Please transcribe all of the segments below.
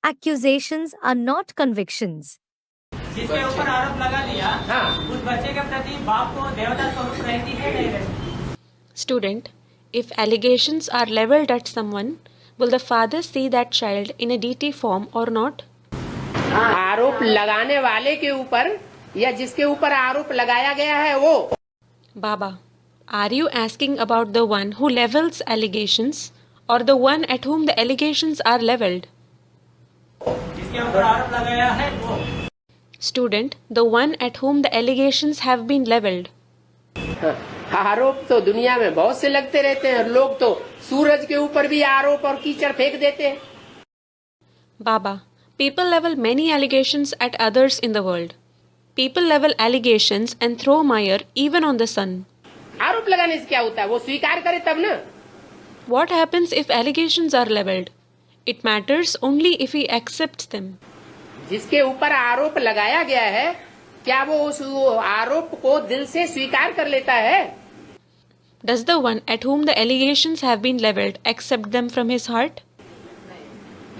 Accusations are not convictions. जिसके ऊपर आरोप लगा लिया, उस बच्चे के प्रति बाप को देवता स्वरूप रहती है नहीं रहती? Student, if allegations are leveled at someone, will the father see that child in a deity form or not? आरोप लगाने वाले के ऊपर या जिसके ऊपर आरोप लगाया गया है वो। Baba, are you asking about the one who levels allegations or the one at whom the allegations are leveled? जिसके ऊपर आरोप लगाया है वो। Student, the one at whom the allegations have been leveled. आरोप तो दुनिया में बहुत से लगते रहते हैं। लोग तो सूरज के ऊपर भी आरोप और कीचड़ फेंक देते हैं। Baba, people level many allegations at others in the world. People level allegations and throw mire even on the sun. आरोप लगाने से क्या होता है? वो स्वीकार करे तब ना। What happens if allegations are leveled? It matters only if he accepts them. जिसके ऊपर आरोप लगाया गया है, क्या वो उस आरोप को दिल से स्वीकार कर लेता है? Does the one at whom the allegations have been leveled accept them from his heart?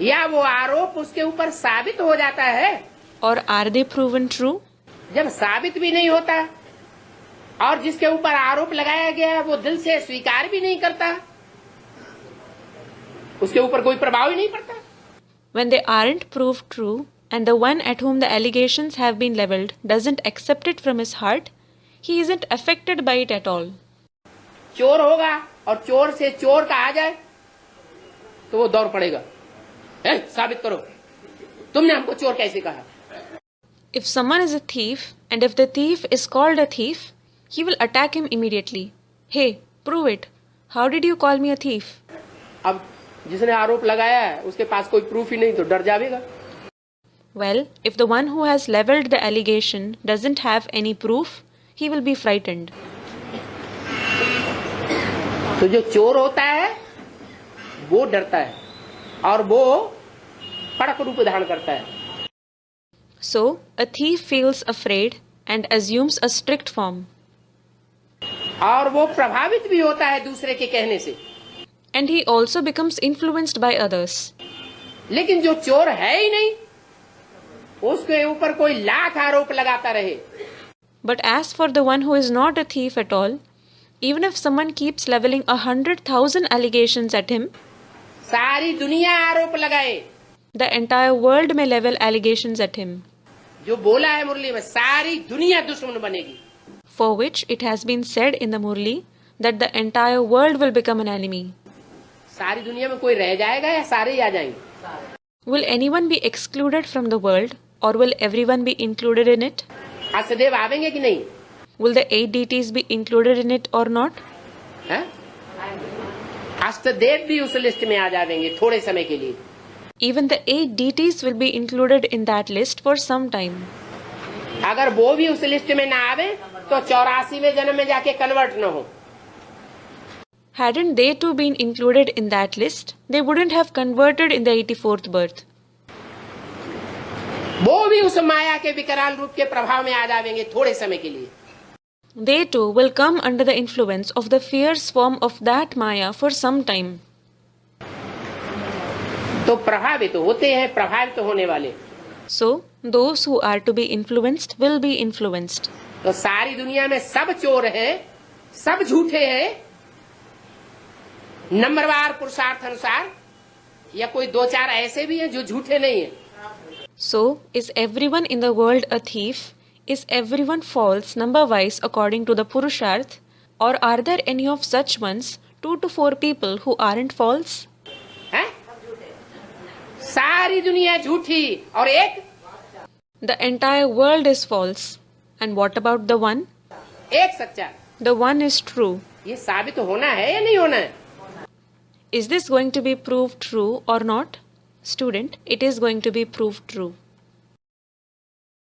या वो आरोप उसके ऊपर साबित हो जाता है? Or are they proven true? जब साबित भी नहीं होता और जिसके ऊपर आरोप लगाया गया है वो दिल से स्वीकार भी नहीं करता, उसके ऊपर कोई प्रभाव ही नहीं पड़ता। When they aren't proved true and the one at whom the allegations have been leveled doesn't accept it from his heart, he isn't affected by it at all. चोर होगा और चोर से चोर कहा जाए तो वो दौड़ पड़ेगा, साबित करो, तुमने हमको चोर कैसे कहा? If someone is a thief and if the thief is called a thief, he will attack him immediately. Hey, prove it. How did you call me a thief? अब जिसने आरोप लगाया है उसके पास कोई प्रूफ ही नहीं तो डर जाएगा। Well, if the one who has leveled the allegation doesn't have any proof, he will be frightened. तो जो चोर होता है वो डरता है और वो कड़क रूप धारण करता है। So, a thief feels afraid and assumes a strict form. और वो प्रभावित भी होता है दूसरे के कहने से। And he also becomes influenced by others. लेकिन जो चोर है ही नहीं, उसके ऊपर कोई लाख आरोप लगाता रहे। But as for the one who is not a thief at all, even if someone keeps leveling 100,000 allegations at him, सारी दुनिया आरोप लगाए, the entire world may level allegations at him, जो बोला है मुरली में, सारी दुनिया दुश्मन बनेगी। for which it has been said in the Murli that the entire world will become an enemy. सारी दुनिया में कोई रह जाएगा या सारे ही आ जाएंगे? Will anyone be excluded from the world or will everyone be included in it? अष्टदेव आवेंगे कि नहीं? Will the 8 deities be included in it or not? है? अष्टदेव भी उस लिस्ट में आ जाएंगे थोड़े समय के लिए। Even the 8 deities will be included in that list for some time. अगर वो भी उस लिस्ट में ना आवे तो 84वें जन्म में जाके कन्वर्ट न हो। Hadn't they too been included in that list, they wouldn't have converted in the 84th birth. वो भी उस माया के विकराल रूप के प्रभाव में आ जाएंगे थोड़े समय के लिए। They too will come under the influence of the fierce form of that Maya for some time. तो प्रभावित होते हैं प्रभावित होने वाले। So, those who are to be influenced will be influenced. तो सारी दुनिया में सब चोर हैं, सब झूठे हैं, नंबरवार पुरुषार्थ अनुसार, या कोई दो चार ऐसे भी हैं जो झूठे नहीं हैं? So, is everyone in the world a thief? Is everyone false number-wise according to the Purusharth? Or are there any of such ones, 2 to 4 people who aren't false? हैं? सारी दुनिया झूठी और एक? The entire world is false. And what about the one? एक सच्चा। The one is true. ये साबित होना है या नहीं होना है? Is this going to be proved true or not? Student, it is going to be proved true.